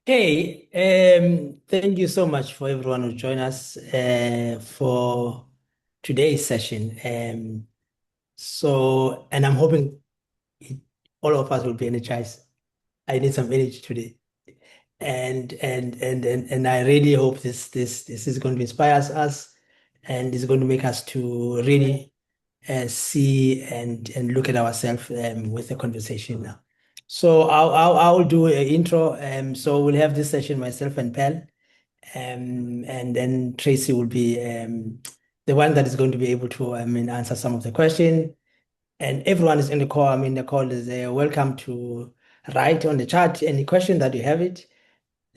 Hey, thank you so much for everyone who joined us for today's session. And I'm hoping it, all of us will be energized. I need some energy today, and I really hope this is going to inspire us, and is going to make us to really see and look at ourselves with the conversation now. So I'll do an intro. So we'll have this session myself and Pal. And then Tracy will be the one that is going to be able to, answer some of the question. And everyone is in the call. The call is welcome to write on the chat any question that you have it.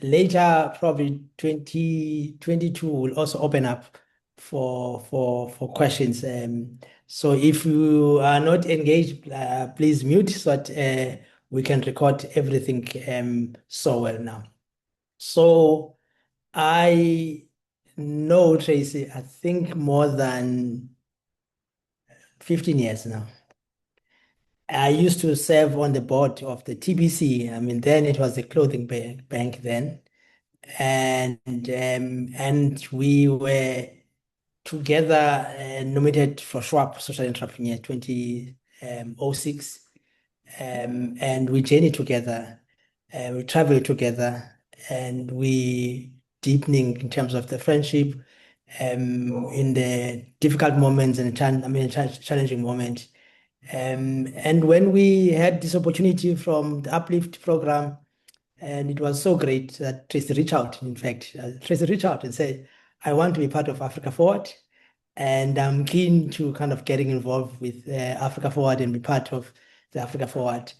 Later, probably 2022 will also open up for questions. So if you are not engaged, please mute so that we can record everything so well now. So I know Tracy, I think more than 15 years now. I used to serve on the board of the TBC. Then it was the clothing bank then. And we were together nominated for Schwab Social Entrepreneur 2006. And we journeyed together, we traveled together, and we deepening in terms of the friendship in the difficult moments and challenging moments. And when we had this opportunity from the Uplift program, and it was so great that Tracy reached out. In fact, Tracy reached out and said, I want to be part of Africa Forward. And I'm keen to kind of getting involved with Africa Forward and be part of the Africa Forward.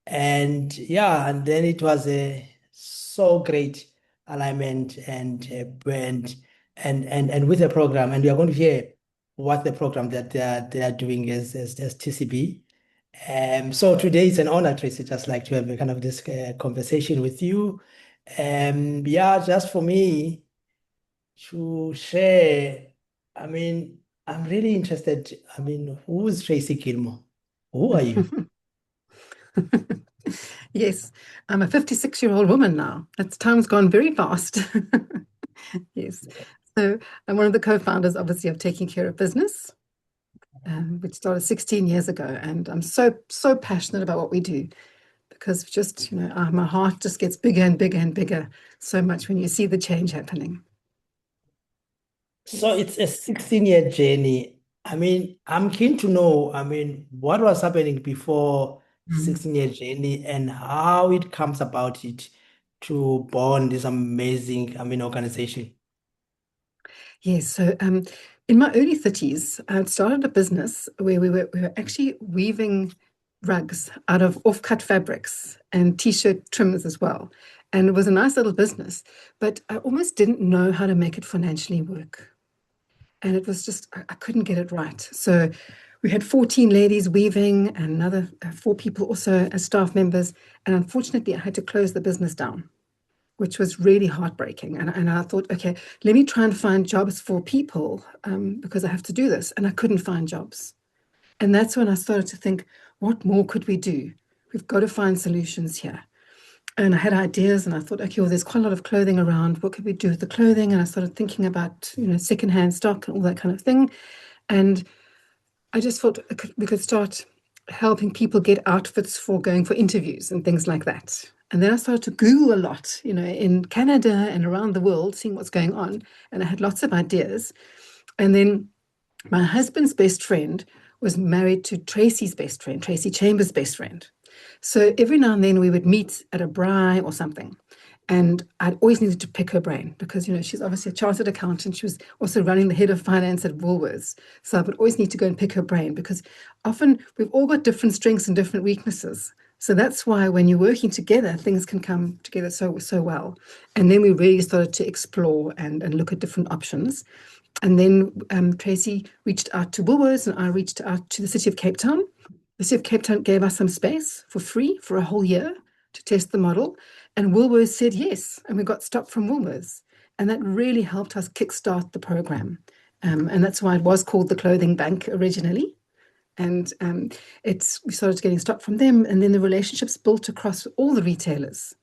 And yeah, and then it was a so great alignment and with the program. And we are going to hear what the program that they are doing as TCB. So today it's an honor, Tracy, just like to have a kind of this conversation with you. Yeah, just for me to share. I mean, I'm really interested. Who's Tracy Gilmore? Who are you? Yes, I'm a 56-year-old woman now. That's time's gone very fast. Yes. So I'm one of the co-founders, obviously, of Taking Care of Business, which started 16 years ago. And I'm so passionate about what we do because just, my heart just gets bigger and bigger and bigger so much when you see the change happening. So Yes. it's a 16-year journey. I'm keen to know, what was happening before Mm. 16-year journey and how it comes about it to born this amazing, organization. Yes. So in my early 30s, I had started a business where we were actually weaving rugs out of off-cut fabrics and t-shirt trims as well. And it was a nice little business, but I almost didn't know how to make it financially work. And it was just, I couldn't get it right. So we had 14 ladies weaving and another four people also as staff members. And unfortunately, I had to close the business down, which was really heartbreaking. And I thought, okay, let me try and find jobs for people because I have to do this. And I couldn't find jobs. And that's when I started to think, what more could we do? We've got to find solutions here. And I had ideas and I thought, okay, well, there's quite a lot of clothing around. What could we do with the clothing? And I started thinking about, secondhand stock and all that kind of thing. And I just thought we could start helping people get outfits for going for interviews and things like that. And then I started to Google a lot, in Canada and around the world, seeing what's going on. And I had lots of ideas. And then my husband's best friend was married to Tracy's best friend, Tracy Chambers' best friend. So every now and then we would meet at a braai or something. And I'd always needed to pick her brain because, she's obviously a chartered accountant. She was also running the head of finance at Woolworths. So I would always need to go and pick her brain because often we've all got different strengths and different weaknesses. So that's why when you're working together, things can come together so well. And then we really started to explore and look at different options. And then Tracy reached out to Woolworths and I reached out to the City of Cape Town. The City of Cape Town gave us some space for free for a whole year to test the model. And Woolworths said yes. And we got stopped from Woolworths. And that really helped us kickstart the program. And that's why it was called the Clothing Bank originally. And we started getting stock from them. And then the relationships built across all the retailers.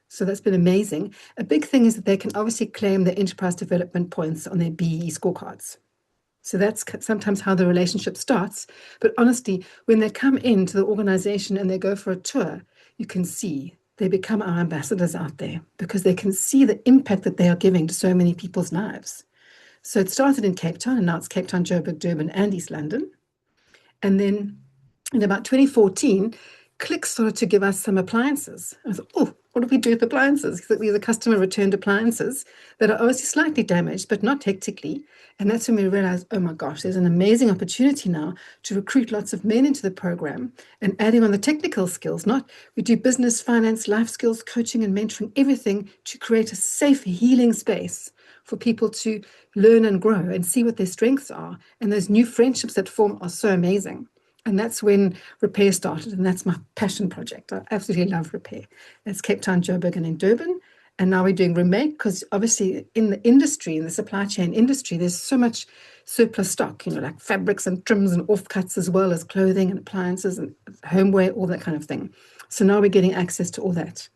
So that's been amazing. A big thing is that they can obviously claim their enterprise development points on their BE scorecards. So that's sometimes how the relationship starts. But honestly, when they come into the organization and they go for a tour, you can see they become our ambassadors out there because they can see the impact that they are giving to so many people's lives. So it started in Cape Town, and now it's Cape Town, Joburg, Durban, and East London. And then in about 2014, Click started to give us some appliances. I thought, oh, what do we do with appliances? These are customer returned appliances that are obviously slightly damaged, but not hectically. And that's when we realized, oh my gosh, there's an amazing opportunity now to recruit lots of men into the program and adding on the technical skills. Not we do business, finance, life skills, coaching, and mentoring, everything to create a safe, healing space for people to learn and grow and see what their strengths are. And those new friendships that form are so amazing. And that's when Repair started, and that's my passion project. I absolutely love Repair. That's Cape Town, Joburg, and in Durban. And now we're doing Remake because obviously in the industry, in the supply chain industry, there's so much surplus stock, like fabrics and trims and offcuts as well as clothing and appliances and homeware, all that kind of thing. So now we're getting access to all that.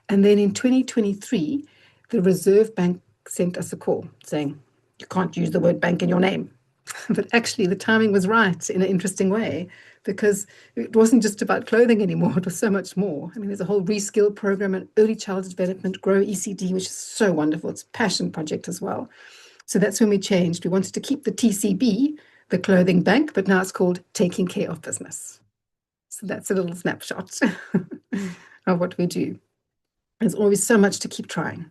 And then in 2023, the Reserve Bank sent us a call saying, you can't use the word bank in your name. But actually, the timing was right in an interesting way because it wasn't just about clothing anymore. It was so much more. I mean, there's a whole reskill program and early childhood development, Grow ECD, which is so wonderful. It's a passion project as well. So that's when we changed. We wanted to keep the TCB, the clothing bank, but now it's called Taking Care of Business. So that's a little snapshot of what we do. There's always so much to keep trying.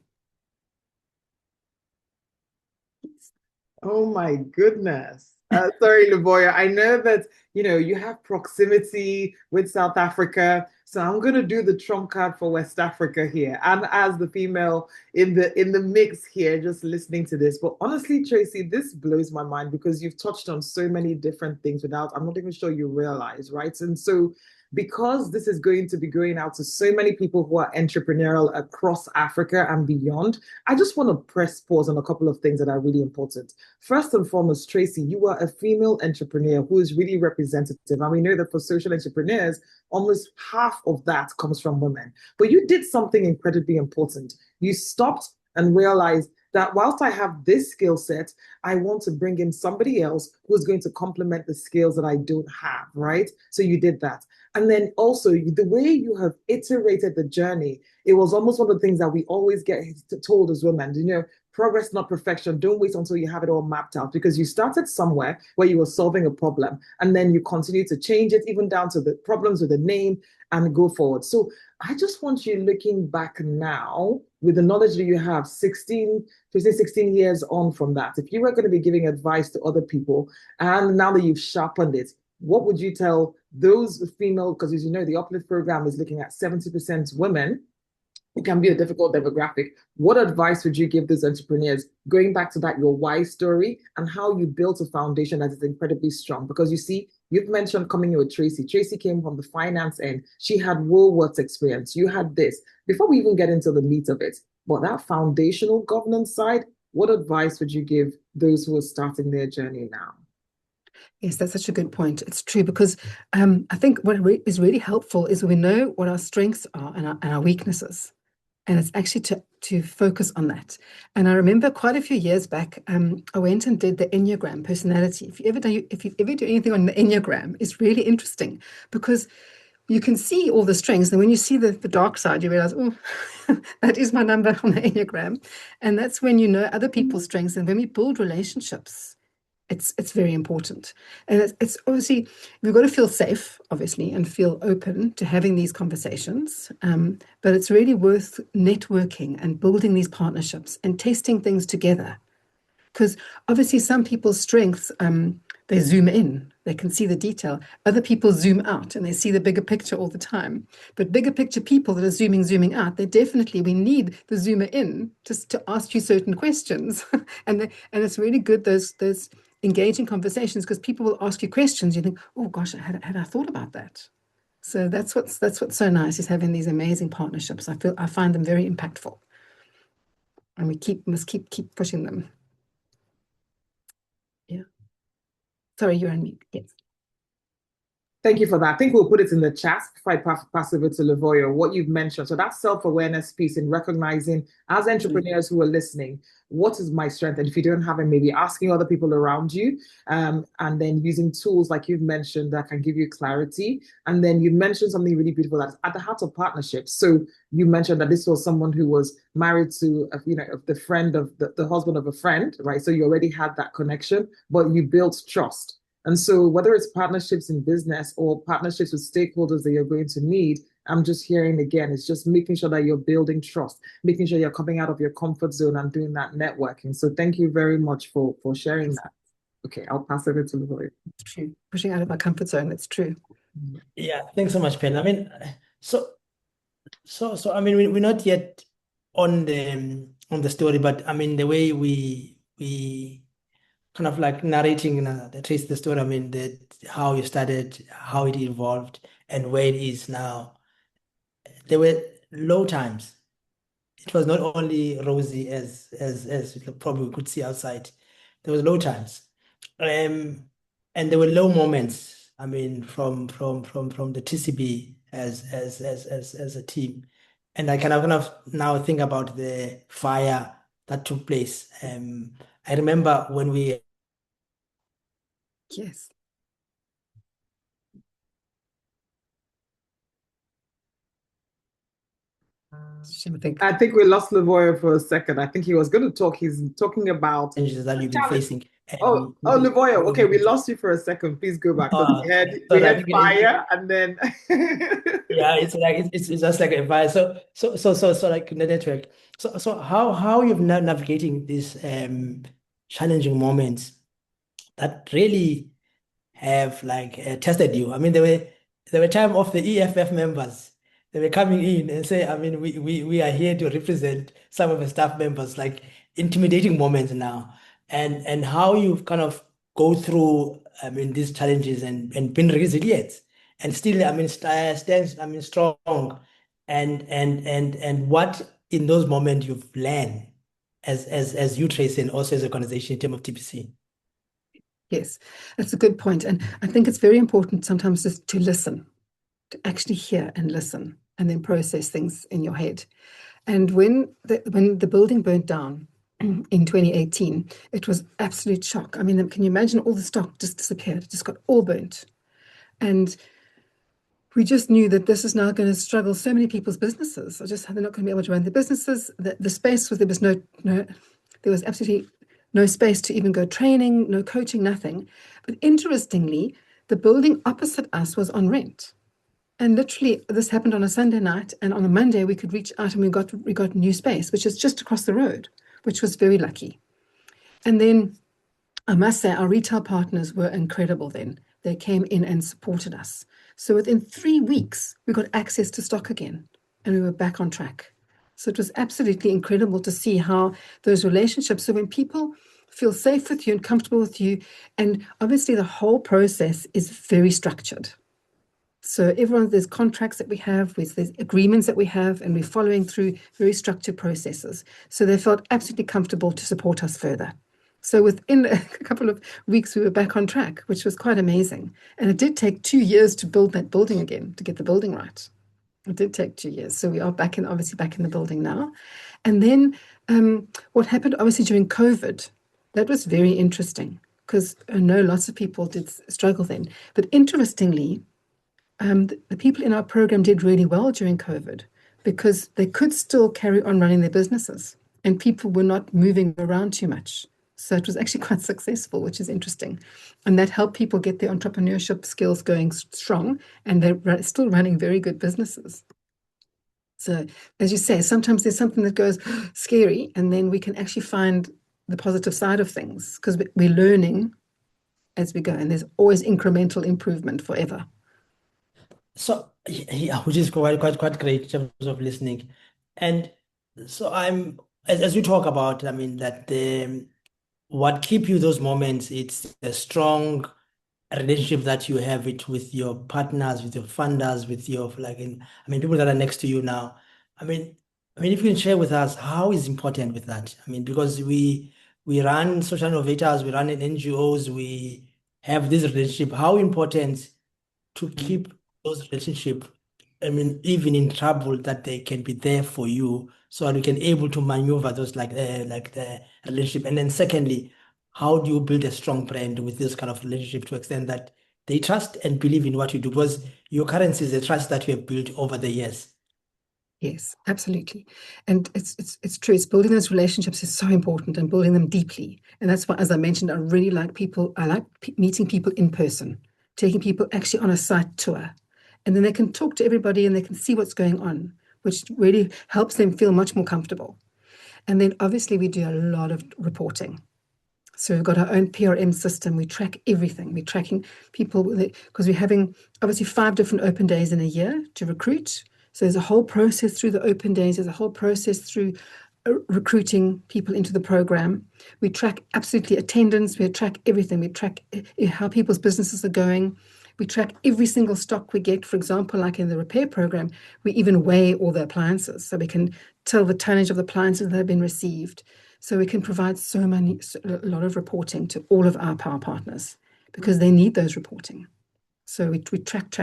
Oh my goodness. Sorry, Livoya. I know that, you have proximity with South Africa. So I'm going to do the trump card for West Africa here. And as the female in the mix here, just listening to this. But honestly, Tracey, this blows my mind because you've touched on so many different things I'm not even sure you realize, right? And so because this is going to be going out to so many people who are entrepreneurial across Africa and beyond, I just want to press pause on a couple of things that are really important. First and foremost, Tracey, you are a female entrepreneur who is really representative. And we know that for social entrepreneurs, almost half of that comes from women. But you did something incredibly important. You stopped and realized that whilst I have this skill set, I want to bring in somebody else who's going to complement the skills that I don't have, right? So you did that. And then also the way you have iterated the journey, it was almost one of the things that we always get told as women, progress, not perfection. Don't wait until you have it all mapped out because you started somewhere where you were solving a problem and then you continue to change it even down to the problems with the name and go forward. So I just want you looking back now with the knowledge that you have 16 years on from that. If you were going to be giving advice to other people and now that you've sharpened it, what would you tell those female, because as you know, the Uplift program is looking at 70% women. It can be a difficult demographic. What advice would you give those entrepreneurs going back to that, your why story and how you built a foundation that is incredibly strong? Because you see, you've mentioned coming in with Tracey. Tracey came from the finance end. She had Woolworths experience. You had this. Before we even get into the meat of it, but that foundational governance side, what advice would you give those who are starting their journey now? Yes, that's such a good point. It's true because I think what is really helpful is we know what our strengths are and our weaknesses. And it's actually to focus on that. And I remember quite a few years back, I went and did the Enneagram personality. If you ever do anything on the Enneagram, it's really interesting because you can see all the strengths. And when you see the dark side, you realize, oh, that is my number on the Enneagram. And that's when you know other people's strengths. And when we build relationships, it's very important. And it's obviously, we've got to feel safe, obviously, and feel open to having these conversations. But it's really worth networking and building these partnerships and testing things together. Because obviously some people's strengths, they zoom in, they can see the detail. Other people zoom out and they see the bigger picture all the time. But bigger picture people that are zooming out, we need the zoomer in just to ask you certain questions. and it's really good, those engaging conversations, because people will ask you questions. You think, oh gosh, had I thought about that? So that's what's so nice, is having these amazing partnerships. I find them very impactful, and we must keep pushing them. Yeah. Sorry, you're on mute. Yes. Thank you for that. I think we'll put it in the chat before I pass over to Lavoya, what you've mentioned. So that self-awareness piece in recognizing as entrepreneurs who are listening, what is my strength? And if you don't have it, maybe asking other people around you, and then using tools like you've mentioned that can give you clarity. And then you mentioned something really beautiful that's at the heart of partnerships. So you mentioned that this was someone who was married to, the friend of the husband of a friend, right? So you already had that connection, but you built trust. And so, whether it's partnerships in business or partnerships with stakeholders that you're going to need, I'm just hearing again, it's just making sure that you're building trust, making sure you're coming out of your comfort zone and doing that networking. So, thank you very much for sharing that. Okay, I'll pass it to Lavoya. It's true. Pushing out of my comfort zone, it's true. Yeah, thanks so much, Pen. I mean, so I mean, we're not yet on the story, but I mean, the way we kind of like narrating the story. I mean, how you started, how it evolved, and where it is now. There were low times. It was not only rosy as you probably could see outside. There was low times, and there were low moments. I mean, from the TCB as a team, and I kind of now think about the fire that took place. I remember when we Yes. I think we lost Lavoya for a second. I think he was going to talk. He's talking about challenges that you've been facing. Lavoya. Okay, we lost you for a second. Please go back. So we had fire, and then yeah, it's like it's just like a fire. So like the network. So how you've navigating these challenging moments that really have like tested you. I mean, there were time of the EFF members. They were coming in and say, I mean, we are here to represent some of the staff members, like intimidating moments now, and how you kind of go through, I mean, these challenges and been resilient and still, I mean, stands, I mean, strong, and what in those moments you've learned as you Tracey and also as an organization in terms of TPC. Yes, that's a good point. And I think it's very important sometimes just to listen, to actually hear and listen, and then process things in your head. And when the building burnt down in 2018, it was absolute shock. I mean, can you imagine all the stock just disappeared? It just got all burnt. And we just knew that this is now going to struggle so many people's businesses. They're not going to be able to run their businesses. The space was, there was absolutely no space to even go training, no coaching, nothing. But interestingly, the building opposite us was on rent. And literally, this happened on a Sunday night, and on a Monday we could reach out and we got new space, which is just across the road, which was very lucky. And then I must say, our retail partners were incredible then. They came in and supported us. So within 3 weeks, we got access to stock again, and we were back on track. So it was absolutely incredible to see how those relationships, so when people feel safe with you and comfortable with you, and obviously the whole process is very structured. So there's contracts that we have, there's agreements that we have, and we're following through very structured processes. So they felt absolutely comfortable to support us further. So within a couple of weeks, we were back on track, which was quite amazing. And it did take 2 years to build that building again, to get the building right. It did take 2 years. So we are obviously back in the building now. And then what happened, obviously, during COVID, that was very interesting because I know lots of people did struggle then. But interestingly, the people in our program did really well during COVID because they could still carry on running their businesses and people were not moving around too much. So it was actually quite successful, which is interesting. And that helped people get their entrepreneurship skills going strong, and they're still running very good businesses. So as you say, sometimes there's something that goes scary, and then we can actually find the positive side of things because we're learning as we go, and there's always incremental improvement forever. So yeah, which is quite great in terms of listening. And so as we talk about, I mean that what keep you those moments, it's the strong relationship that you have with your partners, with your funders, with your I mean people that are next to you now. I mean if you can share with us how is important with that. I mean, because we run social innovators, we run in NGOs, we have this relationship. How important to keep those relationships, I mean, even in trouble, that they can be there for you so that you can able to maneuver those like the relationship. And then secondly, how do you build a strong brand with this kind of relationship to extend that they trust and believe in what you do? Because your currency is the trust that you have built over the years. Yes, absolutely. And it's true. It's building those relationships is so important and building them deeply. And that's why, as I mentioned, I really like people. I like meeting people in person, taking people actually on a site tour. And then they can talk to everybody and they can see what's going on, which really helps them feel much more comfortable. And then obviously we do a lot of reporting. So we've got our own PRM system. We track everything. We're tracking people because we're having obviously 5 different open days in a year to recruit. So there's a whole process through the open days. There's a whole process through recruiting people into the program. We track absolutely attendance. We track everything. We track how people's businesses are going. We track every single stock we get. For example, like in the repair program, we even weigh all the appliances. So we can tell the tonnage of the appliances that have been received. So we can provide a lot of reporting to all of our power partners because they need those reporting. So we track,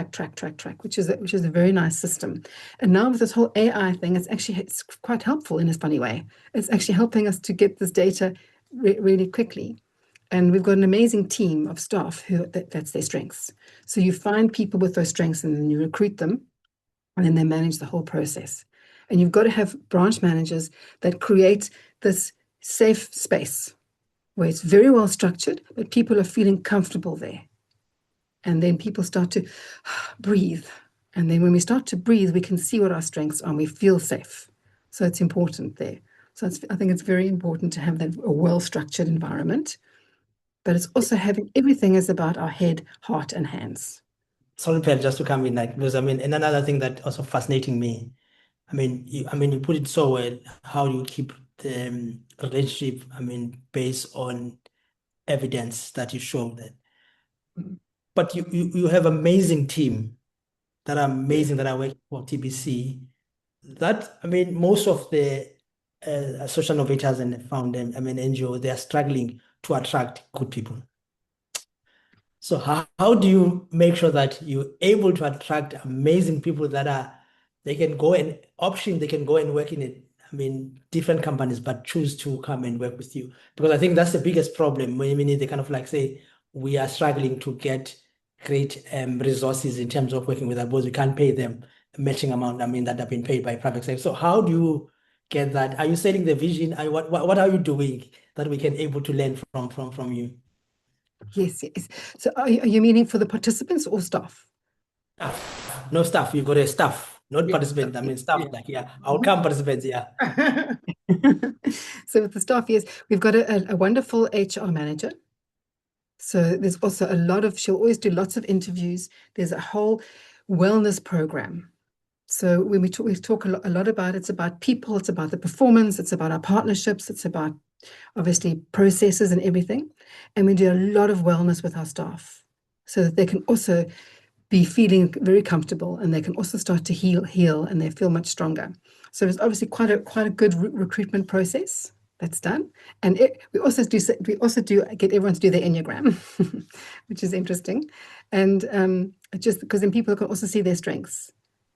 which is a very nice system. And now with this whole AI thing, it's quite helpful in a funny way. It's actually helping us to get this data really quickly. And we've got an amazing team of staff that's their strengths. So you find people with those strengths and then you recruit them and then they manage the whole process. And you've got to have branch managers that create this safe space where it's very well structured, but people are feeling comfortable there. And then people start to breathe. And then when we start to breathe, we can see what our strengths are and we feel safe. So it's important there. So I think it's very important to have a well-structured environment, but it's also having everything is about our head, heart, and hands. Sorry, Pell, just to come in, like, because I mean, and another thing that also fascinating me, you put it so well, how you keep the relationship, based on evidence that you show that. But you have amazing team that are amazing that are working for TBC. That, most of the social innovators and NGO, they are struggling to attract good people. So how do you make sure that you're able to attract amazing people they can go and work in it, different companies, but choose to come and work with you? Because I think that's the biggest problem. When they kind of like say, we are struggling to get great resources in terms of working with our boss. We can't pay them a matching amount, that have been paid by private sector. So how do you get that? Are you selling the vision? What are you doing that we can able to learn from you? Yes. So are you meaning for the participants or staff? Staff. No staff. You've got a staff, not participants. Staff, outcome participants, yeah. So with the staff, yes, we've got a wonderful HR manager. So there's also she'll always do lots of interviews. There's a whole wellness program. So when we talk a lot about, it's about people, it's about the performance, it's about our partnerships, it's about obviously processes and everything. And we do a lot of wellness with our staff so that they can also be feeling very comfortable and they can also start to heal and they feel much stronger. So it's obviously quite a good recruitment process that's done. And we also do get everyone to do their Enneagram, which is interesting. And just because then people can also see their strengths.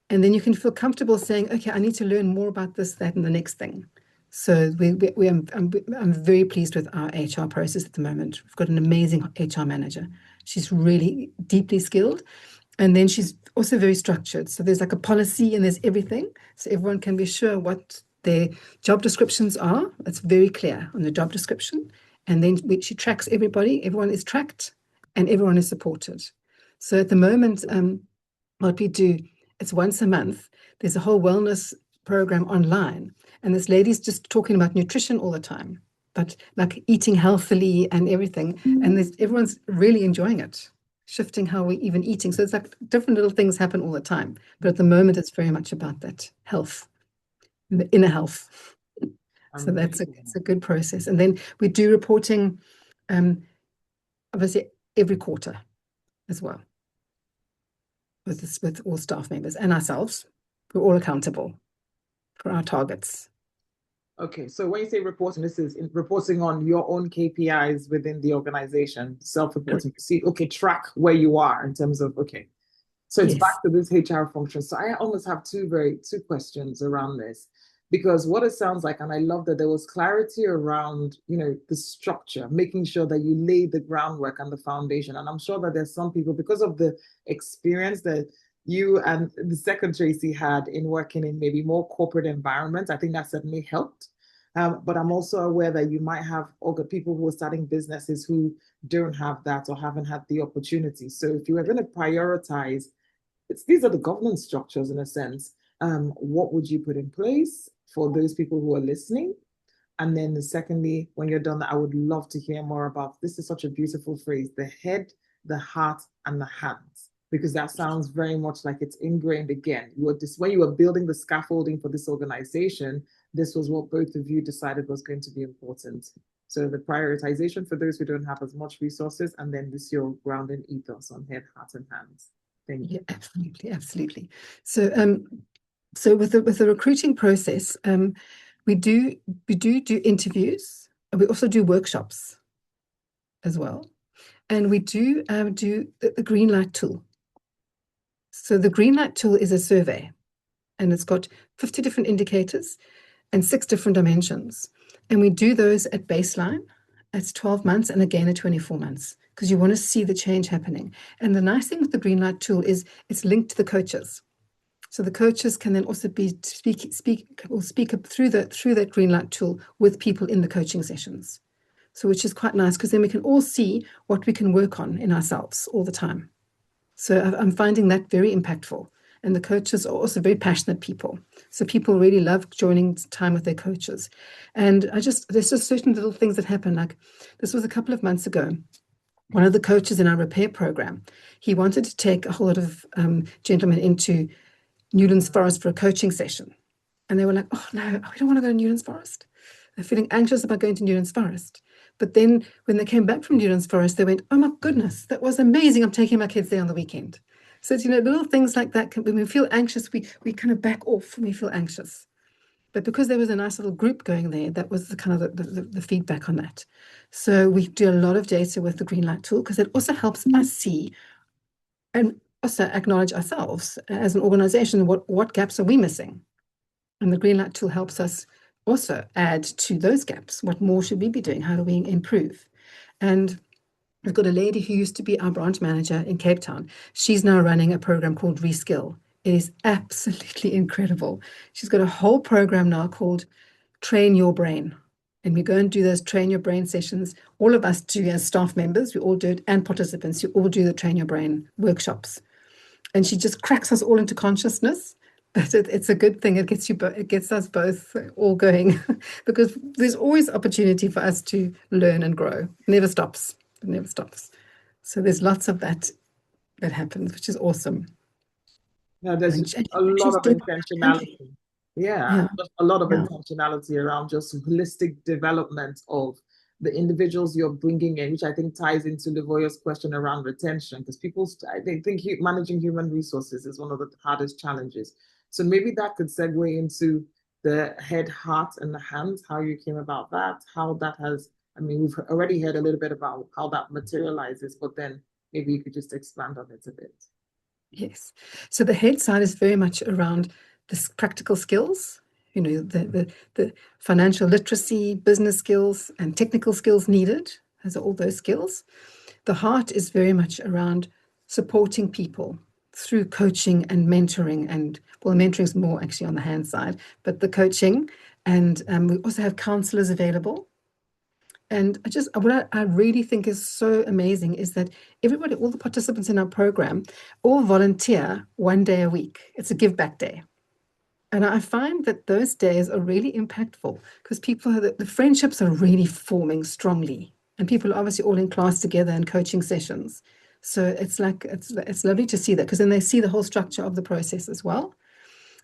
And then you can feel comfortable saying, okay, I need to learn more about this, that, and the next thing. So I'm very pleased with our HR process at the moment. We've got an amazing HR manager. She's really deeply skilled. And then she's also very structured. So there's like a policy and there's everything. So everyone can be sure what their job descriptions are. It's very clear on the job description. And then she tracks everybody. Everyone is tracked and everyone is supported. So at the moment, what we do, it's once a month. There's a whole wellness program online. And this lady's just talking about nutrition all the time, but like eating healthily and everything. And everyone's really enjoying it, shifting how we're even eating. So it's like different little things happen all the time. But at the moment, it's very much about that health, the inner health. So it's a good process. And then we do reporting, obviously, every quarter as well. With all staff members and ourselves, we're all accountable for our targets. Okay, so when you say reporting, this is reporting on your own KPIs within the organization, self-reporting. See, okay, track where you are in terms of, okay. So it's Yes. back to this HR function. So I almost have two questions around this, because what it sounds like, and I love that there was clarity around, the structure, making sure that you lay the groundwork and the foundation. And I'm sure that there's some people, because of the experience that you and the second Tracey had in working in maybe more corporate environments, I think that certainly helped. But I'm also aware that you might have other people who are starting businesses who don't have that or haven't had the opportunity. So if you were going to prioritize, these are the governance structures in a sense. What would you put in place for those people who are listening? And then secondly, when you're done, I would love to hear more about, this is such a beautiful phrase, the head, the heart, and the hands, because that sounds very much like it's ingrained again. When you were building the scaffolding for this organization, this was what both of you decided was going to be important. So the prioritization for those who don't have as much resources, and then this your grounding ethos on head, heart, and hands. Thank you. Yeah, absolutely, absolutely. So with the recruiting process, we do interviews, and we also do workshops as well, and we do the green light tool. So the green light tool is a survey, and it's got 50 different indicators and 6 different dimensions, and we do those at baseline. It's 12 months and again at 24 months, because you want to see the change happening. And the nice thing with the green light tool is it's linked to the coaches. So the coaches can then also speak up through that green light tool with people in the coaching sessions. So which is quite nice, because then we can all see what we can work on in ourselves all the time. So I'm finding that very impactful. And the coaches are also very passionate people. So people really love joining time with their coaches. And there's just certain little things that happen. Like this was a couple of months ago. One of the coaches in our repair program, he wanted to take a whole lot of gentlemen into Newlands Forest for a coaching session. And they were like, oh no, we don't want to go to Newlands Forest. They're feeling anxious about going to Newlands Forest. But then when they came back from Newlands Forest, they went, oh my goodness, that was amazing. I'm taking my kids there on the weekend. So it's, little things like that. When we feel anxious, we kind of back off when we feel anxious. But because there was a nice little group going there, that was the kind of the feedback on that. So we do a lot of data with the green light tool, because it also helps us see and also acknowledge ourselves as an organization. What gaps are we missing? And the green light tool helps us also add to those gaps. What more should we be doing? How do we improve? And we've got a lady who used to be our branch manager in Cape Town. She's now running a program called Reskill. It is absolutely incredible. She's got a whole program now called Train Your Brain. And we go and do those Train Your Brain sessions. All of us do as staff members, we all do it, and participants, you all do the Train Your Brain workshops. And she just cracks us all into consciousness. But it's a good thing. It gets us both all going, because there's always opportunity for us to learn and grow. It never stops. It never stops. So there's lots of that happens, which is awesome. Now, there's And a lot of still intentionality. Yeah, just a lot of intentionality around just holistic development of the individuals you're bringing in, which I think ties into Livoya's question around retention, because I think managing human resources is one of the hardest challenges. So maybe that could segue into the head, heart, and the hands, how you came about that, how that has, we've already heard a little bit about how that materializes, but then maybe you could just expand on it a bit. Yes. So the head side is very much around the practical skills, the financial literacy, business skills, and technical skills needed. Those are all those skills. The heart is very much around supporting people through coaching and mentoring. And well, mentoring is more actually on the hand side, but the coaching. And we also have counselors available. And what I really think is so amazing is that everybody, all the participants in our program, all volunteer 1 day a week. It's a give back day. And I find that those days are really impactful, because the friendships are really forming strongly. And people are obviously all in class together and coaching sessions. So it's lovely to see that, because then they see the whole structure of the process as well.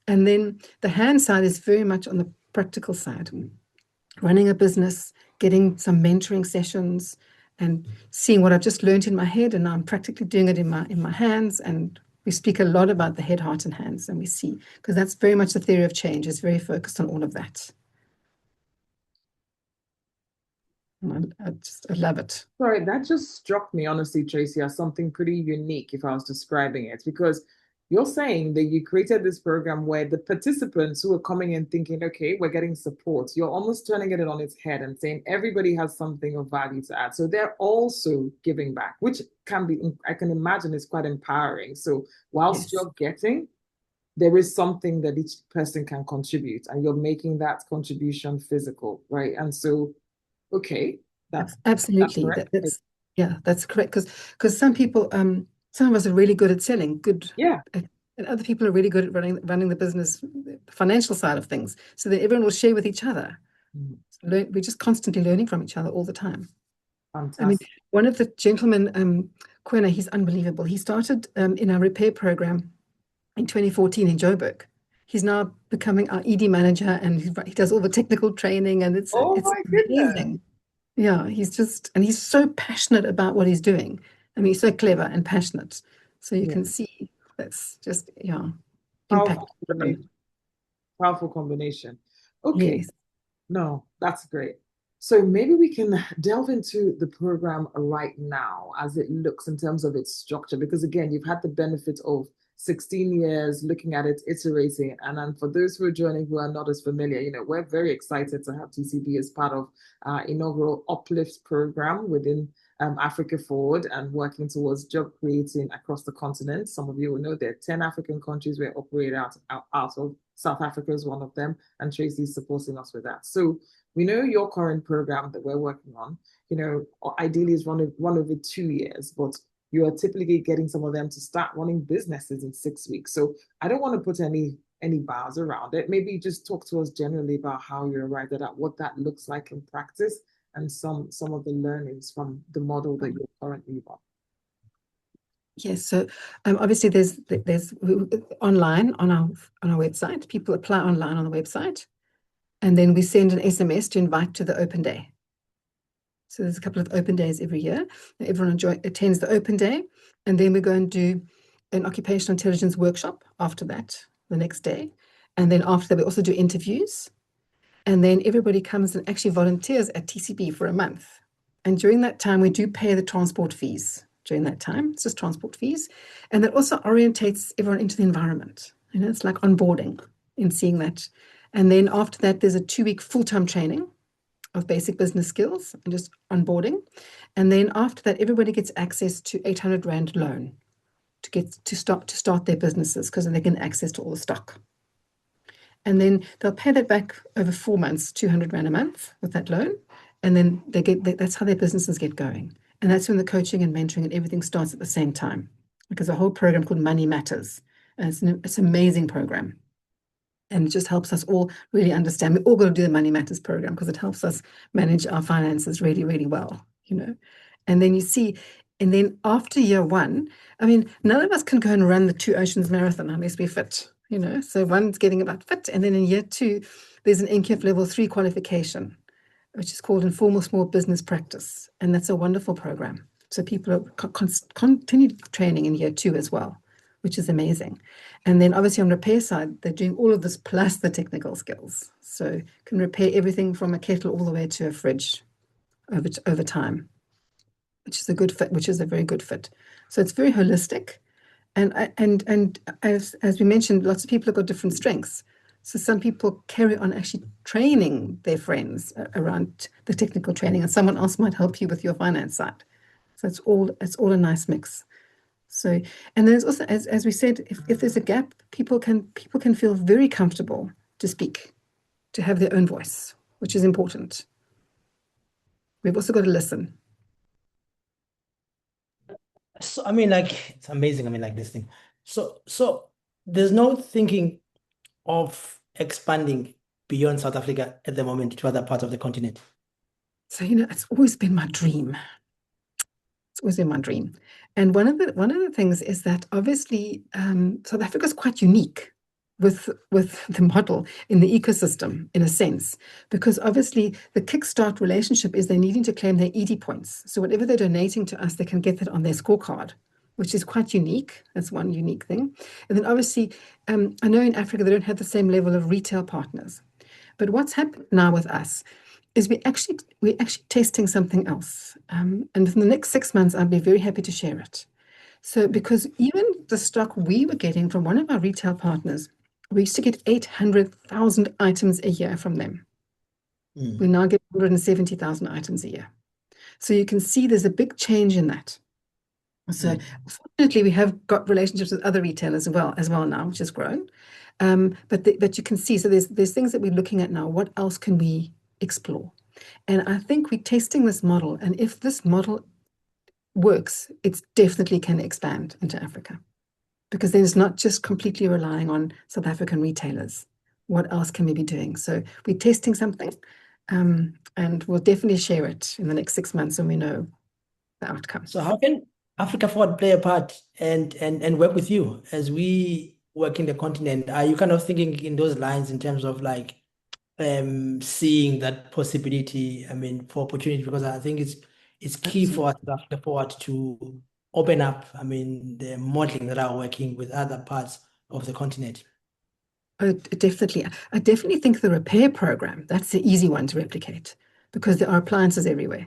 And then the hand side is very much on the practical side. Running a business, getting some mentoring sessions, and seeing what I've just learned in my head, and now I'm practically doing it in my hands. And we speak a lot about the head, heart, and hands, and we see, because that's very much the theory of change, is very focused on all of that. I love it. Sorry, that just struck me, honestly, Tracey, as something pretty unique if I was describing it, because you're saying that you created this program where the participants who are coming in thinking, okay, we're getting support, you're almost turning it on its head and saying everybody has something of value to add. So they're also giving back, which can be, I can imagine, is quite empowering. So whilst Yes, you're getting, there is something that each person can contribute, and you're making that contribution physical, right? And so, okay, that's absolutely. correct. That's correct. Because some people, some of us are really good at selling, Yeah. and other people are really good at running the business, the financial side of things. So that everyone will share with each other. Mm, We're just constantly learning from each other all the time. I mean, fantastic. one of the gentlemen, Quena, he's unbelievable. He started in our repair program in 2014 in Joburg. He's now becoming our ED manager, and he does all the technical training, and it's Oh my goodness. amazing. Yeah, and he's so passionate about what he's doing. I mean, he's so clever and passionate. So you Yeah. can see that's just, impact. Powerful combination. Powerful combination. Okay. Yes. No, that's great. So maybe we can delve into the program right now as it looks in terms of its structure, because again, you've had the benefit of 16 years looking at it, iterating. And then for those who are joining who are not as familiar, we're very excited to have TCB as part of our inaugural Uplift program within Africa Forward and working towards job creating across the continent. Some of you will know there are 10 African countries we operate out of. South Africa is one of them, and Tracey is supporting us with that. So we know your current program that we're working on, ideally is run over 2 years, but you are typically getting some of them to start running businesses in 6 weeks. So I don't want to put any bars around it. Maybe just talk to us generally about how you arrived at that, what that looks like in practice, and some of the learnings from the model that you're currently on. Yes, so obviously there's online on our website. People apply online on the website, and then we send an SMS to invite to the open day. So there's a couple of open days every year. Everyone attends the open day, and then we go and do an occupational intelligence workshop after that, the next day. And then after that, we also do interviews. And then everybody comes and actually volunteers at TCB for a month. And during that time, we do pay the transport fees. During that time, it's just transport fees. And that also orientates everyone into the environment. It's like onboarding in seeing that. And then after that, there's a 2-week full-time training of basic business skills and just onboarding. And then after that, everybody gets access to 800 Rand loan to start their businesses, because then they get access to all the stock. And then they'll pay that back over 4 months, 200 Rand a month with that loan. And then that's how their businesses get going. And that's when the coaching and mentoring and everything starts at the same time, because a whole program called Money Matters. And it's an amazing program. And it just helps us all really understand. We all got to do the Money Matters program because it helps us manage our finances really, really well, And then after year 1, I mean, none of us can go and run the 2 Oceans Marathon unless we're fit, So one's getting about fit. And then in year 2, there's an NQF level 3 qualification, which is called Informal Small Business Practice. And that's a wonderful program. So people are continued training in year 2 as well, which is amazing. And then obviously on repair side, they're doing all of this plus the technical skills. So can repair everything from a kettle all the way to a fridge over time, which is a good fit, which is a very good fit. So it's very holistic. And as we mentioned, lots of people have got different strengths. So some people carry on actually training their friends around the technical training, and someone else might help you with your finance side. So it's all a nice mix. So, and there's also, as we said, if there's a gap, people can feel very comfortable to speak, to have their own voice, which is important. We've also got to listen. So I mean, like, it's amazing. I mean, like, this thing. So there's no thinking of expanding beyond South Africa at the moment to other parts of the continent. So, it's always been my dream. It's always been my dream. And one of the things is that obviously South Africa is quite unique with the model in the ecosystem, in a sense, because obviously the Kickstart relationship is they're needing to claim their ED points. So whatever they're donating to us, they can get that on their scorecard, which is quite unique. That's one unique thing. And then obviously, I know in Africa they don't have the same level of retail partners. But what's happened now with us is we're actually testing something else. And within the next 6 months, I'll be very happy to share it. So because even the stock we were getting from one of our retail partners, we used to get 800,000 items a year from them. We now get 170,000 items a year. So you can see there's a big change in that. So fortunately, we have got relationships with other retailers as well now, which has grown. But you can see, so there's things that we're looking at now. What else can we explore? And I think we're testing this model. And if this model works, it definitely can expand into Africa, because then it's not just completely relying on South African retailers. What else can we be doing? So we're testing something, and we'll definitely share it in the next 6 months when we know the outcome. So how can Africa Forward play a part and work with you as we work in the continent? Are you kind of thinking in those lines in terms of like seeing that possibility, I mean, for opportunity? Because I think it's key for us, Africa Forward, to open up, I mean, the modeling that are working with other parts of the continent. Oh, definitely. I definitely think the repair program, that's the easy one to replicate, because there are appliances everywhere.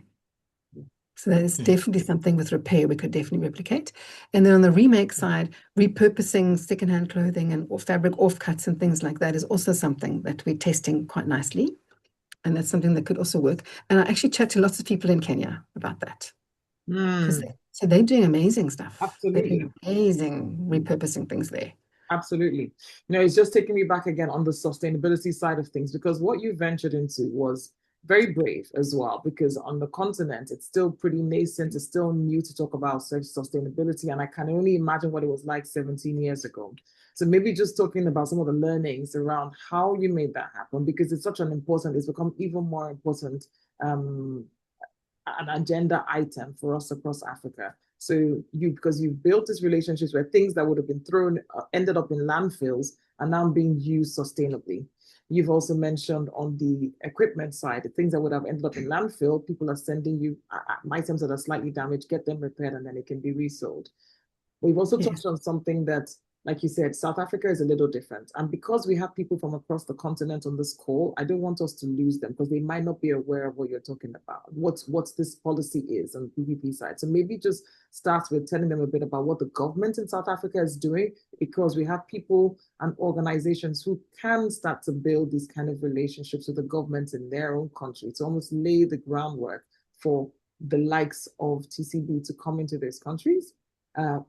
So that is definitely something with repair we could definitely replicate. And then on the remake side, repurposing secondhand clothing and fabric offcuts and things like that is also something that we're testing quite nicely. And that's something that could also work. And I actually chat to lots of people in Kenya about that. So they're doing amazing stuff. Absolutely. They're doing amazing repurposing things there. Absolutely. It's just taking me back again on the sustainability side of things, because what you ventured into was very brave as well, because on the continent, it's still pretty nascent. It's still new to talk about sustainability. And I can only imagine what it was like 17 years ago. So maybe just talking about some of the learnings around how you made that happen, because it's become even more important, an agenda item for us across Africa. So because you've built these relationships where things that would have been ended up in landfills are now being used sustainably. You've also mentioned on the equipment side, the things that would have ended up in landfill, people are sending you items that are slightly damaged, get them repaired, and then it can be resold. We've also touched on something that, like you said, South Africa is a little different. And because we have people from across the continent on this call, I don't want us to lose them, because they might not be aware of what you're talking about, what this policy is on the PPP side. So maybe just start with telling them a bit about what the government in South Africa is doing, because we have people and organizations who can start to build these kind of relationships with the government in their own country to almost lay the groundwork for the likes of TCB to come into those countries.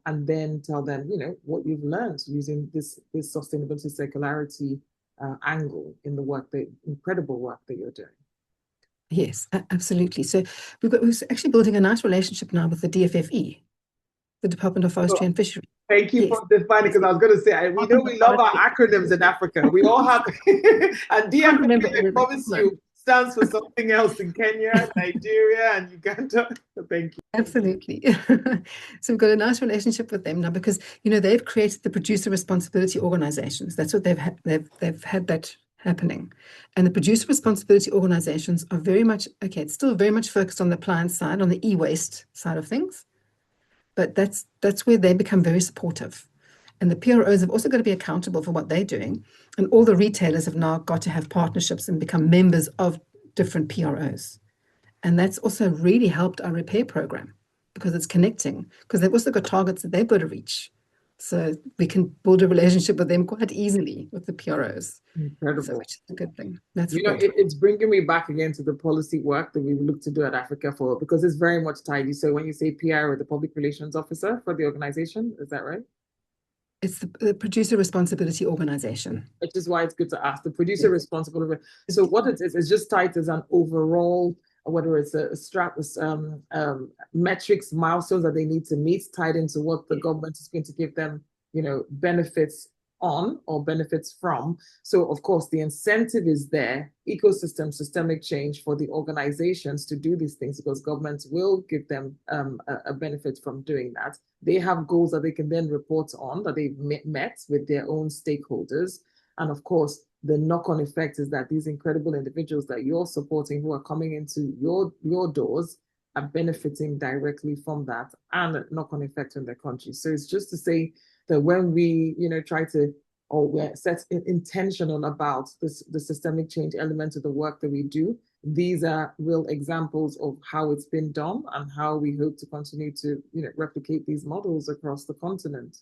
And then tell them, what you've learned using this sustainability circularity angle in the incredible work that you're doing. Yes, absolutely. So we're actually building a nice relationship now with the DFFE, the Department of Forestry and Fisheries. Thank you for defining, because I was going to say, we know we love our acronyms in Africa. We all have, and DFFE, I promise you, stands for something else in Kenya, Nigeria, and Uganda. Thank you. Absolutely. So we've got a nice relationship with them now, because they've created the producer responsibility organizations. That's what they've had that happening. And the producer responsibility organizations are very much it's still very much focused on the appliance side, on the e-waste side of things. But that's where they become very supportive. And the PROs have also got to be accountable for what they're doing. And all the retailers have now got to have partnerships and become members of different PROs. And that's also really helped our repair program, because it's connecting, because they've also got targets that they've got to reach. So we can build a relationship with them quite easily with the PROs. Incredible. So which is a good thing. That's it's bringing me back again to the policy work that we look to do at Africa Forward, because it's very much tied. So when you say PRO, the Public Relations Officer for the organization, is that right? It's the Producer Responsibility Organization. Which is why it's good to ask the producer responsibility. So what it is, it's just tied as an overall, whether it's metrics, milestones that they need to meet, tied into what the government is going to give them, benefits on or benefits from. So of course the incentive is there, systemic change for the organizations to do these things, because governments will give them a benefit from doing that. They have goals that they can then report on that they've met with their own stakeholders. And of course, the knock-on effect is that these incredible individuals that you're supporting, who are coming into your doors, are benefiting directly from that, and a knock-on effect on their country. So it's just to say that when we, try to, or we're intentional about the systemic change element of the work that we do, these are real examples of how it's been done and how we hope to continue to, replicate these models across the continent.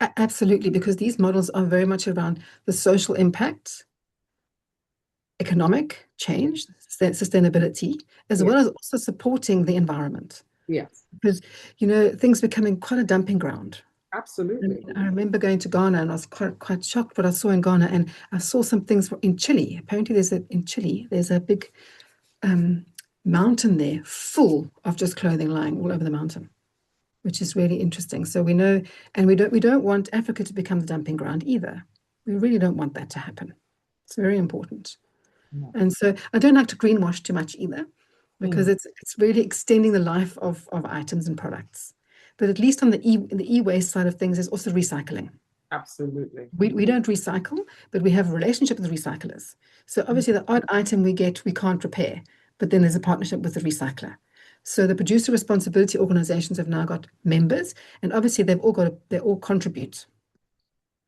Absolutely, because these models are very much around the social impact, economic change, sustainability, as well as also supporting the environment. Yes. Because, things becoming quite a dumping ground. Absolutely. I remember going to Ghana and I was quite shocked what I saw in Ghana, and I saw some things in Chile. Apparently, in Chile, there's a big mountain there full of just clothing lying all over the mountain, which is really interesting. So we know, and we don't want Africa to become the dumping ground either. We really don't want that to happen. It's very important. No. And so I don't like to greenwash too much either, because it's really extending the life of items and products. But at least on the e-waste side of things, there's also recycling. Absolutely. We don't recycle, but we have a relationship with the recyclers. So obviously the odd item we get, we can't repair, but then there's a partnership with the recycler. So the producer responsibility organizations have now got members, and obviously they all contribute.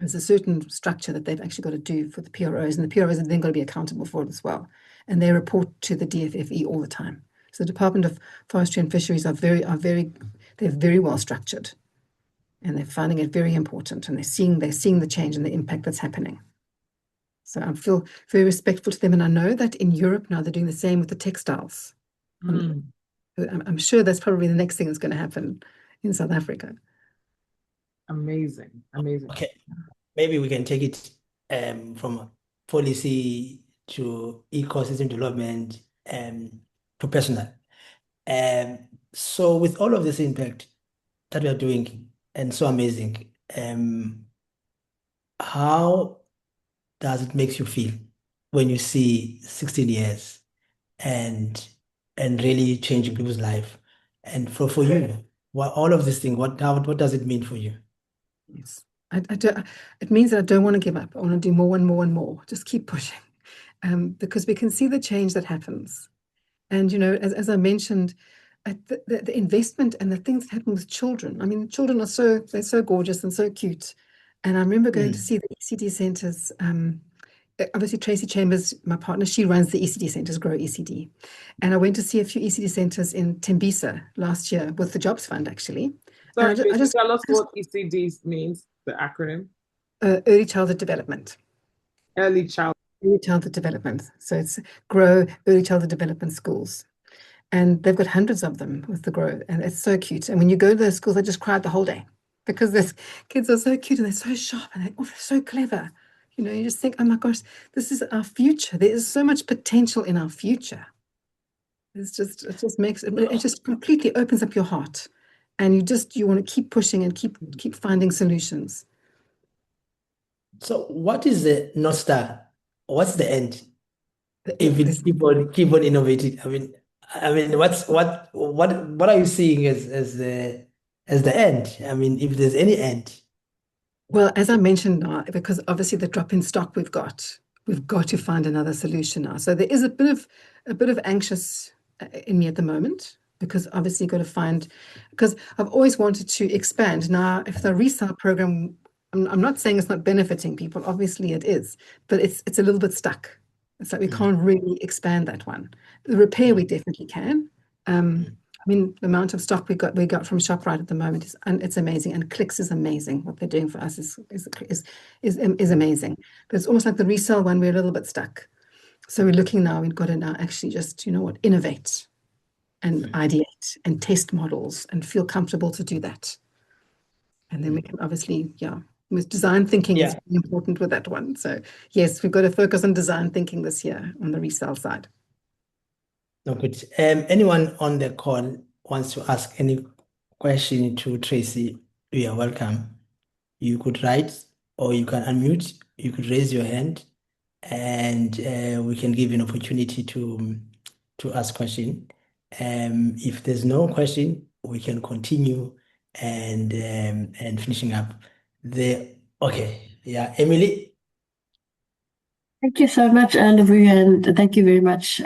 There's a certain structure that they've actually got to do for the PROs, and the PROs are then got to be accountable for it as well. And they report to the DFFE all the time. So the Department of Forestry and Fisheries they're very well structured, and they're finding it very important, and they're seeing the change and the impact that's happening. So I feel very respectful to them, and I know that in Europe now they're doing the same with the textiles. I'm sure that's probably the next thing that's going to happen in South Africa. Amazing. Okay, maybe we can take it from policy to ecosystem development to personal. So with all of this impact that we are doing and so amazing, how does it make you feel when you see 16 years and really changing people's life? And for you, all of this thing, what does it mean for you? Yes. It means that I don't want to give up. I want to do more and more and more. Just keep pushing, because we can see the change that happens. And as I mentioned, the investment and the things that happen with children. I mean, children they're so gorgeous and so cute. And I remember going to see the ECD centers. Obviously, Tracey Chambers, my partner, she runs the ECD centers, Grow ECD. And I went to see a few ECD centers in Tembisa last year with the Jobs Fund, actually. Sorry, can you tell us what ECD means, the acronym? Early Childhood Development. Early childhood development. So it's Grow Early Childhood Development Schools. And they've got hundreds of them with the Grow. And it's so cute. And when you go to those schools, I just cried the whole day, because these kids are so cute and they're so sharp and they're so clever. You just think, oh my gosh, this is our future. There is so much potential in our future. It just completely opens up your heart. And you want to keep pushing and keep finding solutions. So what is the North Star? What's the end? If we keep on innovating, I mean, what are you seeing as the end? I mean, if there's any end. Well, as I mentioned now, because obviously the drop in stock we've got to find another solution now. So there is a bit of anxious in me at the moment, because obviously you've got to find, because I've always wanted to expand. Now, if the resale program, I'm not saying it's not benefiting people, obviously it is, but it's a little bit stuck. It's like we can't really expand that one. The repair we definitely can. I mean, the amount of stock we got from ShopRite at the moment it's amazing, and Clicks is amazing. What they're doing for us is amazing. But it's almost like the resale one, we're a little bit stuck. So we're looking now. We've got to now actually just innovate and ideate and test models and feel comfortable to do that. And then we can obviously, with design thinking is really important with that one. So yes, we've got to focus on design thinking this year on the resale side. No, good. Anyone on the call wants to ask any question to Tracey, you are welcome. You could write, or you can unmute, you could raise your hand, and we can give you an opportunity to ask question. If there's no question, we can continue and finishing up. Okay, yeah, Emily. Thank you so much, Lavuya, and thank you very much,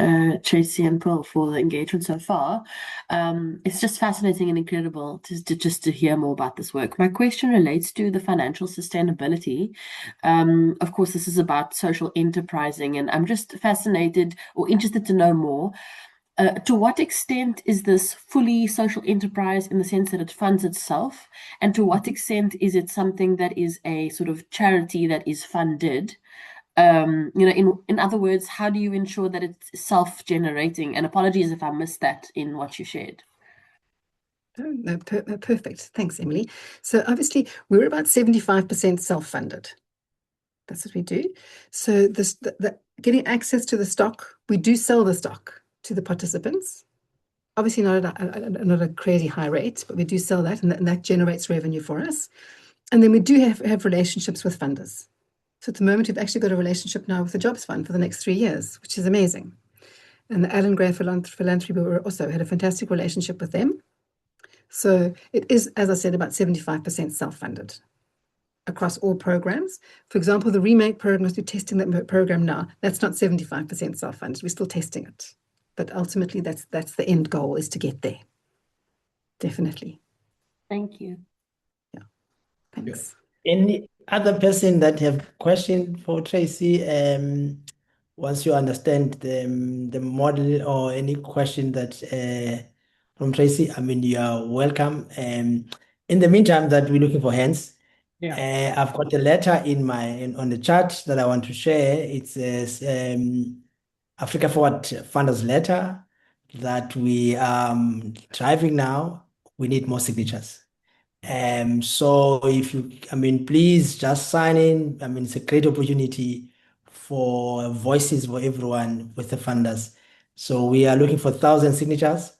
Tracy and Paul, for the engagement so far. It's just fascinating and incredible to hear more about this work. My question relates to the financial sustainability. Of course, this is about social enterprising, and I'm just fascinated or interested to know more. To what extent is this fully social enterprise in the sense that it funds itself? And to what extent is it something that is a sort of charity that is funded? In other words, how do you ensure that it's self-generating? And apologies if I missed that in what you shared. Oh, no, perfect. Thanks, Emily. So obviously, we're about 75% self-funded. That's what we do. So getting access to the stock, we do sell the stock to the participants. Obviously, not at a crazy high rate, but we do sell that, and that generates revenue for us. And then we do have relationships with funders. So at the moment, we've actually got a relationship now with the Jobs Fund for the next 3 years, which is amazing. And the Allen Gray Philanthropy, we also had a fantastic relationship with them. So it is, as I said, about 75% self-funded across all programs. For example, the remake program, as we're testing that program now, that's not 75% self-funded. We're still testing it. But ultimately, that's the end goal, is to get there. Definitely. Thank you. Yeah. Thanks. Any other person that have question for Tracy? Once you understand the model or any question that from Tracy, I mean, you are welcome. In the meantime, that we're looking for hands. Yeah. I've got a letter on the chat that I want to share. It says Africa Forward Funders letter that we driving now. We need more signatures. So if you, I mean, please just sign in. I mean, it's a great opportunity for voices for everyone with the funders. So we are looking for 1,000 signatures.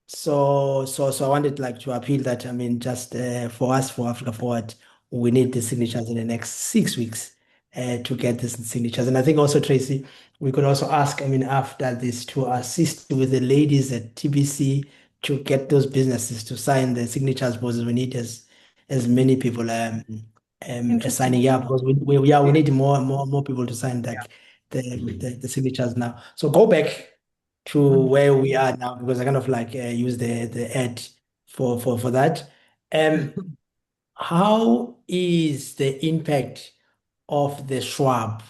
So I wanted like to appeal that, I mean, just for us, for Africa Forward, we need the signatures in the next 6 weeks to get these signatures. And I think also, Tracy, we could also ask, I mean, after this, to assist with the ladies at TBC to get those businesses to sign the signatures, because we need as many people signing up, because we need more people to sign like the signatures now. So go back to where we are now, because I kind of like use the ad for that. How is the impact of the Schwab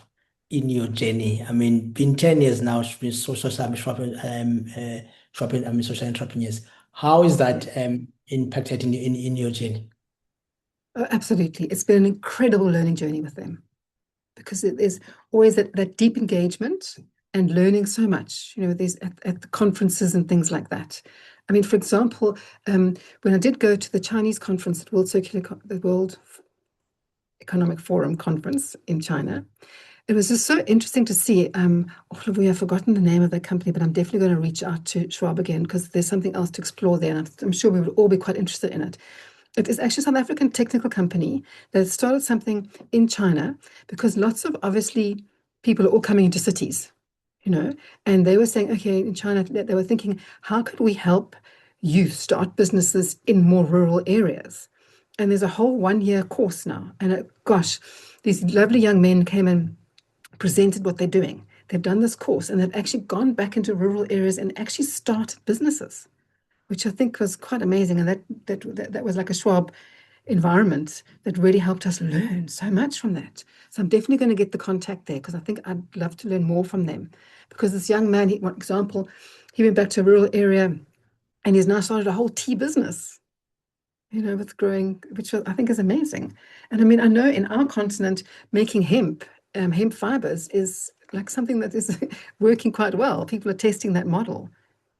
in your journey? I mean, been 10 years now, it's been social Schwab, I mean, social entrepreneurs. How is that impacted in your journey? Oh, absolutely. It's been an incredible learning journey with them, because there's always that deep engagement and learning so much, there's at the conferences and things like that. I mean, for example, when I did go to the Chinese conference at the World Economic Forum conference in China, it was just so interesting to see. We have forgotten the name of that company, but I'm definitely going to reach out to Schwab again, because there's something else to explore there, and I'm sure we would all be quite interested in it. It is actually a South African technical company that started something in China, because lots of, obviously, people are all coming into cities, and they were saying, okay, in China, they were thinking, how could we help youth start businesses in more rural areas? And there's a whole 1-year course now. And gosh, these lovely young men came and presented what they're doing. They've done this course, and they've actually gone back into rural areas and actually started businesses, which I think was quite amazing. And that was like a Schwab environment that really helped us learn so much from that. So I'm definitely going to get the contact there, because I think I'd love to learn more from them. Because this young man, one example, he went back to a rural area and he's now started a whole tea business, with growing, which I think is amazing. And I mean, I know in our continent, making hemp fibers is like something that is working quite well. People are testing that model,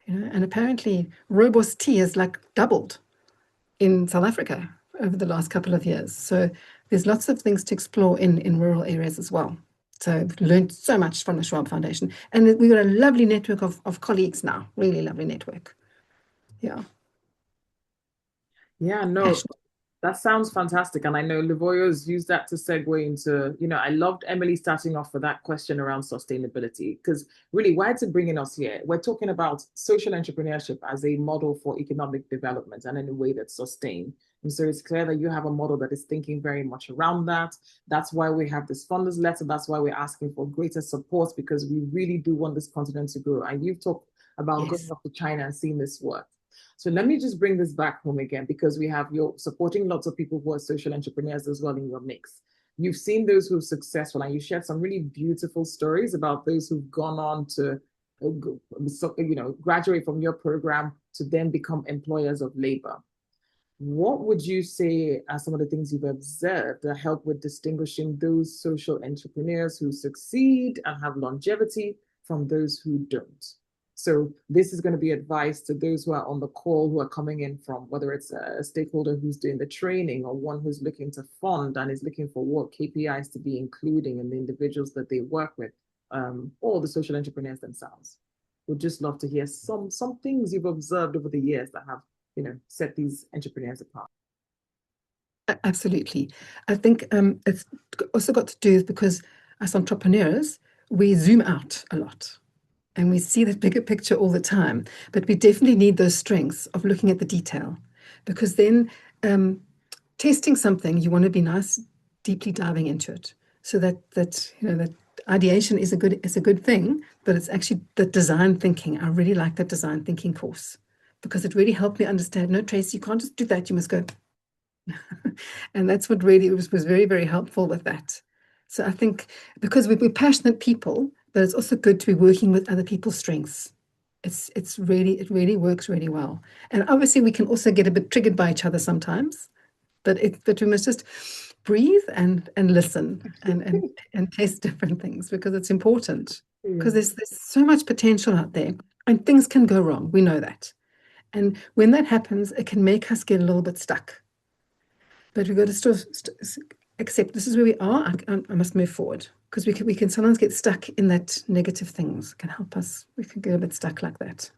and apparently rooibos tea has like doubled in South Africa over the last couple of years. So there's lots of things to explore in rural areas as well. So I've learned so much from the Schwab Foundation. And we've got a lovely network of colleagues now, really lovely network. Yeah. Yeah, no, that sounds fantastic. And I know Livoya's used that to segue into, I loved Emily starting off with that question around sustainability, because really, why it's bringing us here? We're talking about social entrepreneurship as a model for economic development and in a way that's sustained. And so it's clear that you have a model that is thinking very much around that. That's why we have this funders letter. That's why we're asking for greater support, because we really do want this continent to grow. And you've talked about going up to China and seeing this work. So let me just bring this back home again, because you're supporting lots of people who are social entrepreneurs as well in your mix. You've seen those who are successful, and you shared some really beautiful stories about those who've gone on to graduate from your program to then become employers of labor. What would you say are some of the things you've observed that help with distinguishing those social entrepreneurs who succeed and have longevity from those who don't? So this is going to be advice to those who are on the call, who are coming in from, whether it's a stakeholder who's doing the training or one who's looking to fund and is looking for what KPIs to be including in the individuals that they work with, or the social entrepreneurs themselves. Would just love to hear some things you've observed over the years that have set these entrepreneurs apart. Absolutely. I think it's also got to do with, because as entrepreneurs, we zoom out a lot and we see that bigger picture all the time, but we definitely need those strengths of looking at the detail, because then testing something, you want to be nice, deeply diving into it, so that ideation is a good thing, but it's actually the design thinking. I really like that design thinking course, because it really helped me understand, no, Tracey, you can't just do that, you must go. And that's what really was very, very helpful with that. So I think because we're passionate people, but it's also good to be working with other people's strengths. It really works really well. And obviously we can also get a bit triggered by each other sometimes, but we must just breathe and listen and test different things, because it's important. Because there's so much potential out there, and things can go wrong. We know that. And when that happens, it can make us get a little bit stuck. But we've got to still accept this is where we are. I must move forward, because we can sometimes get stuck in that negative things. It can help us. We can get a bit stuck like that.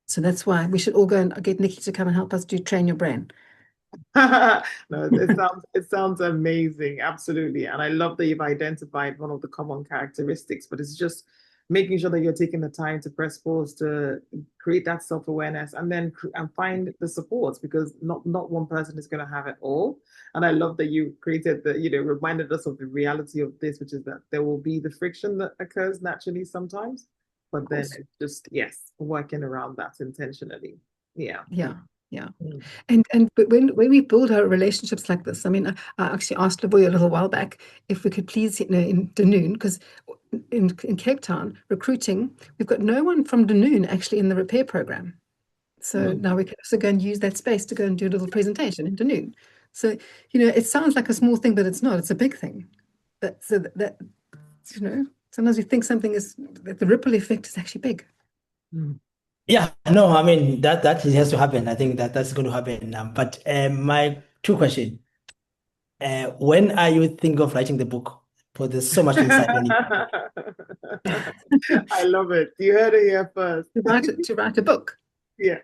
So that's why we should all go and get Nikki to come and help us train your brain. No, it sounds amazing, absolutely. And I love that you've identified one of the common characteristics, but it's just making sure that you're taking the time to press pause, to create that self-awareness, and then find the supports, because not one person is going to have it all. And I love that you created reminded us of the reality of this, which is that there will be the friction that occurs naturally sometimes, but then it's just, working around that intentionally. Yeah. But when we build our relationships like this, I mean, I actually asked Leboya a little while back if we could please, in Dunoon, because in Cape Town recruiting, we've got no one from Dunoon actually in the repair program. So now we can also go and use that space to go and do a little presentation in Dunoon. So it sounds like a small thing, but it's not. It's a big thing. Sometimes we think something is that the ripple effect is actually big. Yeah, no, I mean that has to happen. I think that's going to happen. But my two questions: when are you thinking of writing the book? Because there's so much inside. I love it. You heard it here first. To write a book. Yeah.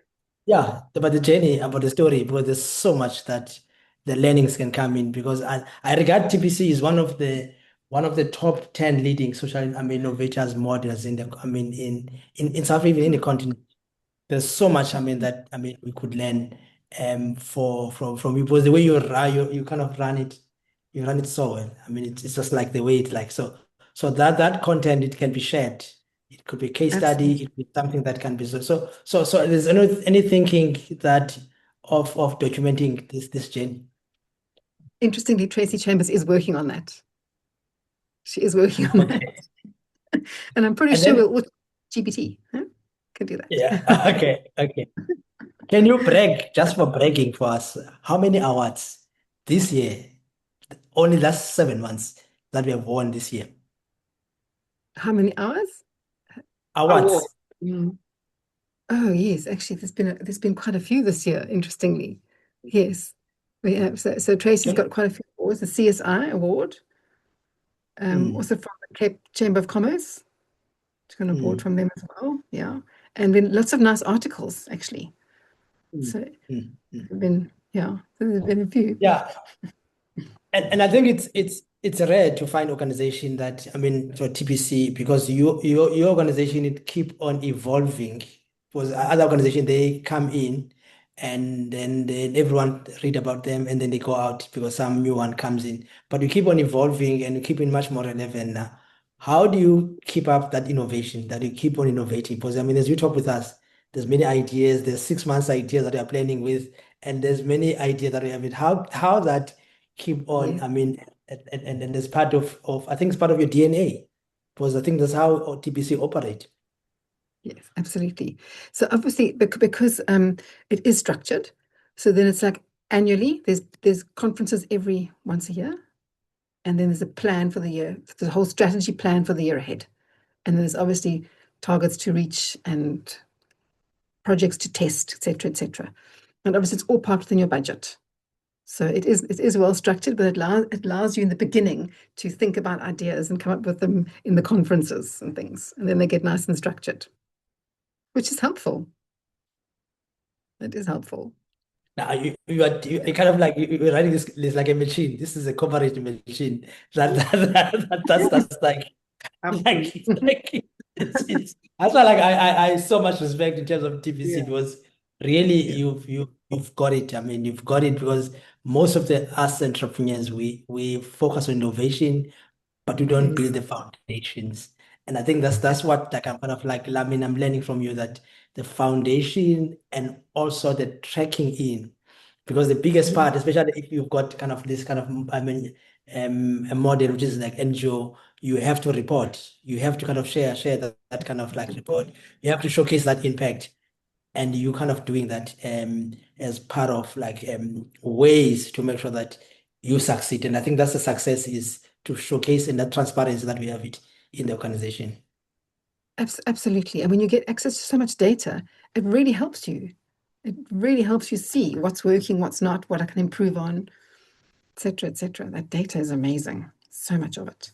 Yeah, about the journey, about the story, because there's so much that the learnings can come in. Because I regard TPC as one of the top 10 leading social innovators models in South Africa, even in the continent. There's so much that we could learn from you, because the way you kind of run it, you run it so well. It's just like the way it's like so that content, it can be shared. It could be a case study. It could be something that can be so there's any thinking that of documenting this journey. Interestingly, Tracey Chambers is working on that. She is working on that. And I'm pretty sure we'll GPT can do that. Yeah. Okay. Can you brag, just for bragging for us, how many awards this year, only last 7 months, that we have won this year? How many hours? Awards. Oh yes, actually there's been quite a few this year, interestingly. Yes. We have so Tracey's got quite a few awards, the CSI award. Also from the Cape Chamber of Commerce. Got an award from them as well. Yeah. And then lots of nice articles actually. So there's been a few. Yeah. And I think it's rare to find organization that, for TPC, because your organization, it keep on evolving. Because other organization, they come in and then everyone read about them, and then they go out because some new one comes in. But you keep on evolving and you keep it much more relevant now. How do you keep up that innovation, that you keep on innovating? Because I mean, as you talk with us, there's many ideas, there's 6 months ideas that you are planning with, and there's many ideas that we have it. How that keep on, Yeah. I mean, and there's part of I think it's part of your DNA, because I think that's how TBC operate. Yes, absolutely. So obviously, because it is structured, so then it's like annually, there's conferences every once a year, and then there's a plan for the year, there's a whole strategy plan for the year ahead. And then there's obviously targets to reach and projects to test, etc., etc. And obviously it's all part within your budget. So it is well structured, but it allows you in the beginning to think about ideas and come up with them in the conferences and things. And then they get nice and structured, which is helpful. It is helpful. Now you kind of like you're running this like a machine. This is a coverage machine. That's like Absolutely. it's that's why like I so much respect in terms of TBC, Yeah. because really Yeah. you've got it. I mean, you've got it because most of the us entrepreneurs we focus on innovation, but we don't build the foundations. And I think that's what like I'm kind of like, I mean, I'm learning from you that the foundation and also the tracking in, because the biggest part, especially if you've got kind of this kind of, I mean, a model which is like NGO, you have to report, you have to kind of share that kind of like report, you have to showcase that impact, and you kind of doing that as part of like ways to make sure that you succeed. And I think that's the success, is to showcase in that transparency that we have it in the organization. Absolutely. And when you get access to so much data, it really helps you. It really helps you see what's working, what's not, what I can improve on, etc., etc. That data is amazing. So much of it.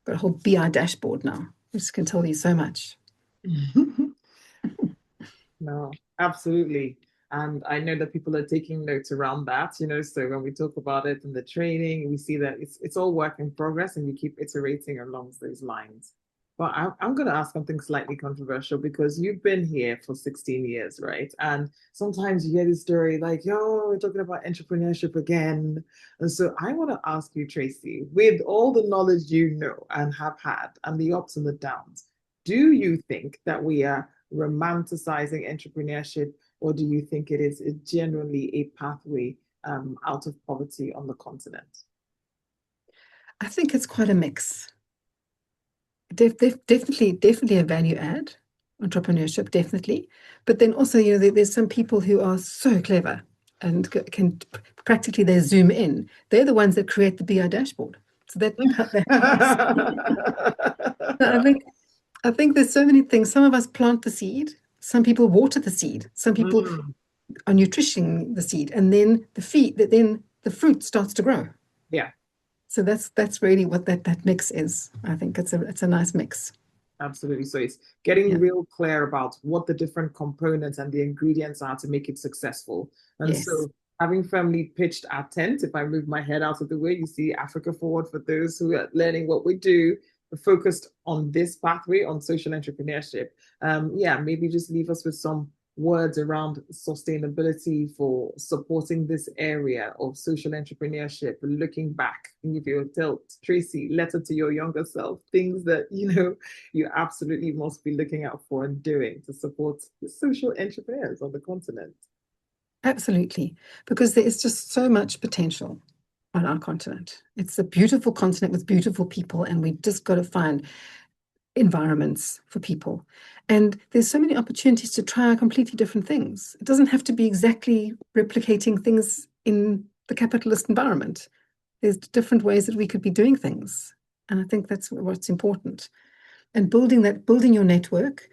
Got a whole BI dashboard now, which can tell you so much. No, absolutely. And I know that people are taking notes around that, so when we talk about it in the training, we see that it's all work in progress and we keep iterating along those lines. But I'm going to ask something slightly controversial, because you've been here for 16 years, right? And sometimes you hear this story like, yo, we're talking about entrepreneurship again. And so I want to ask you, Tracey, with all the knowledge you know and have had and the ups and the downs, do you think that we are romanticizing entrepreneurship, or do you think it is genuinely a pathway out of poverty on the continent? I think it's quite a mix. Definitely a value add, entrepreneurship, definitely. But then also, there's some people who are so clever and can practically, they zoom in. They're the ones that create the BI dashboard. So that I think there's so many things. Some of us plant the seed. Some people water the seed. Some people are nutritioning the seed, and then the fruit starts to grow. Yeah. So that's really what that mix is. I think it's a nice mix. Absolutely. So it's getting real clear about what the different components and the ingredients are to make it successful. And Yes. so having firmly pitched our tent, if I move my head out of the way, you see Africa Forward, for those who are learning what we do, focused on this pathway on social entrepreneurship. Maybe just leave us with some words around sustainability for supporting this area of social entrepreneurship. Looking back, if you tell Tracey, letter to your younger self, things that you absolutely must be looking out for and doing to support the social entrepreneurs on the continent. Absolutely, because there is just so much potential on our continent. It's a beautiful continent with beautiful people, and we just got to find environments for people. And there's so many opportunities to try completely different things. It doesn't have to be exactly replicating things in the capitalist environment. There's different ways that we could be doing things. And I think that's what's important. And building your network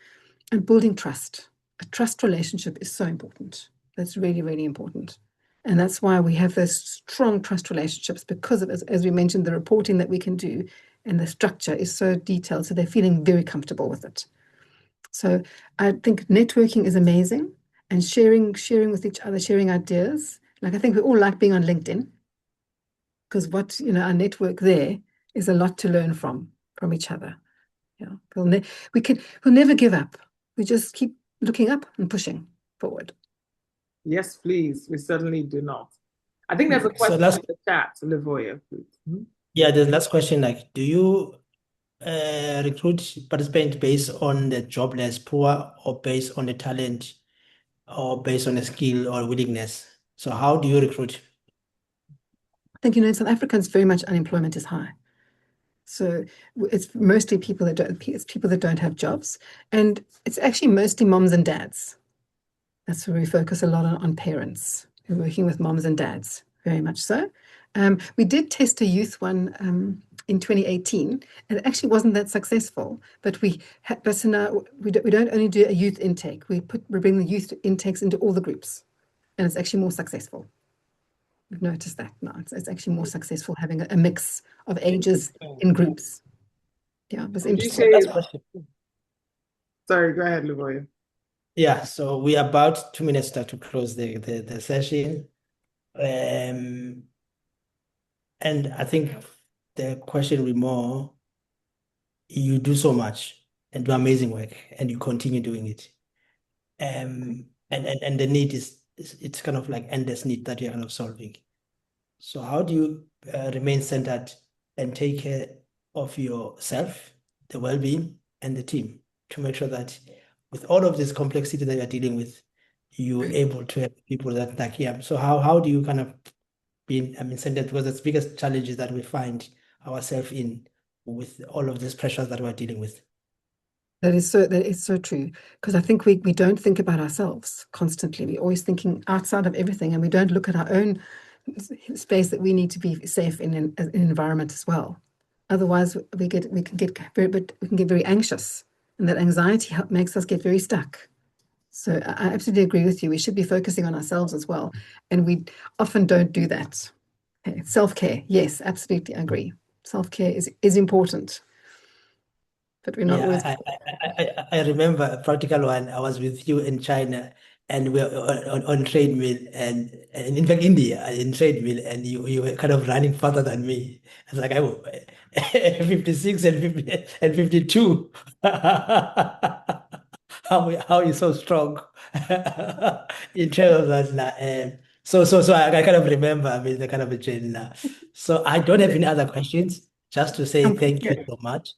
and building trust. A trust relationship is so important. That's really, really important. And that's why we have those strong trust relationships, because of, as we mentioned, the reporting that we can do, and the structure is so detailed, so they're feeling very comfortable with it. So I think networking is amazing, and sharing with each other, sharing ideas. Like, I think we all like being on LinkedIn, because our network there is a lot to learn from each other. We'll never give up. We just keep looking up and pushing forward. Yes, please. We certainly do not. I think there's a So question last, in the chat, Livoya, please. yeah, the last question, like, do you recruit participants based on the jobless poor or based on the talent or based on the skill or willingness? So how do you recruit? I think, in South Africa, it's very much unemployment is high. So it's mostly people that don't have jobs. And it's actually mostly moms and dads. That's where we focus a lot on parents. We're working with moms and dads, very much so. We did test a youth one in 2018, and it actually wasn't that successful. But so now we don't only do a youth intake. We bring the youth intakes into all the groups, and it's actually more successful. We've noticed that now. It's actually more successful having a mix of ages in groups. Yeah, it was Would you interesting. say, Last question. sorry, go ahead, Livoya. Yeah, so we are about 2 minutes to close the session. And I think the question will be more, you do so much and do amazing work and you continue doing it. And the need is it's kind of like endless need that you're kind of solving. So how do you remain centered and take care of yourself, the well-being, and the team to make sure that with all of this complexity that you're dealing with, you're able to have people that like, yeah. So how do you kind of centered, because the biggest challenges that we find ourselves in with all of these pressures that we're dealing with. That is so true, because I think we don't think about ourselves constantly. We're always thinking outside of everything, and we don't look at our own space that we need to be safe in an environment as well. Otherwise, we can get very anxious, and that anxiety makes us get very stuck. So I absolutely agree with you. We should be focusing on ourselves as well, and we often don't do that. Okay. Self-care, yes, absolutely, I agree. Self-care is important, but we're not always. I remember a practical one. I was with you in China and we were on treadmill and in fact India in treadmill and you were kind of running faster than me. I was like, I 56 and 50 and 52. How are you so strong in terms of that now? So I kind of remember, the kind of a journey now. So I don't have any other questions. Just to say thank you so much.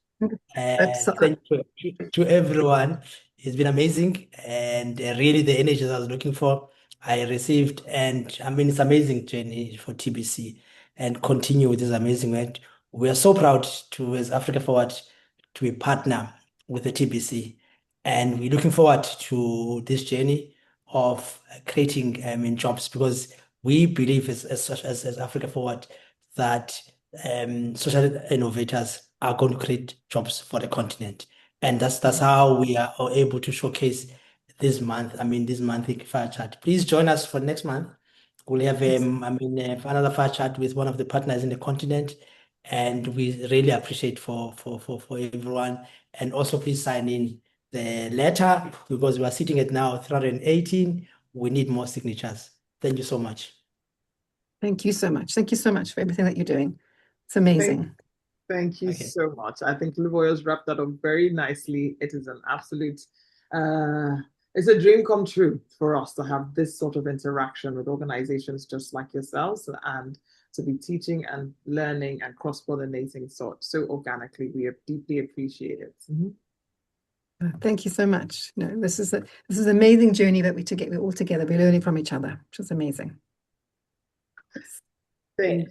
Thank you to everyone. It's been amazing and really the energy that I was looking for, I received. And it's amazing journey for TBC and continue with this amazing work. We are so proud to, as Africa Forward, to be partner with the TBC. And we're looking forward to this journey of creating jobs, because we believe as Africa Forward that social innovators are going to create jobs for the continent. And that's how we are able to showcase this month. This monthly fire chat. Please join us for next month. We'll have another fire chat with one of the partners in the continent. And we really appreciate for everyone. And also please sign in the letter, because we are sitting at now 318. We need more signatures. Thank you so much. Thank you so much. Thank you so much for everything that you're doing. It's amazing. Thank you Okay. so much. I think Livoya's wrapped that up very nicely. It is an absolute, it's a dream come true for us to have this sort of interaction with organizations just like yourselves, and to be teaching and learning and cross-pollinating so organically. We deeply appreciate it. Thank you so much. No, this is an amazing journey that we're all together. We're learning from each other, which is amazing. Thank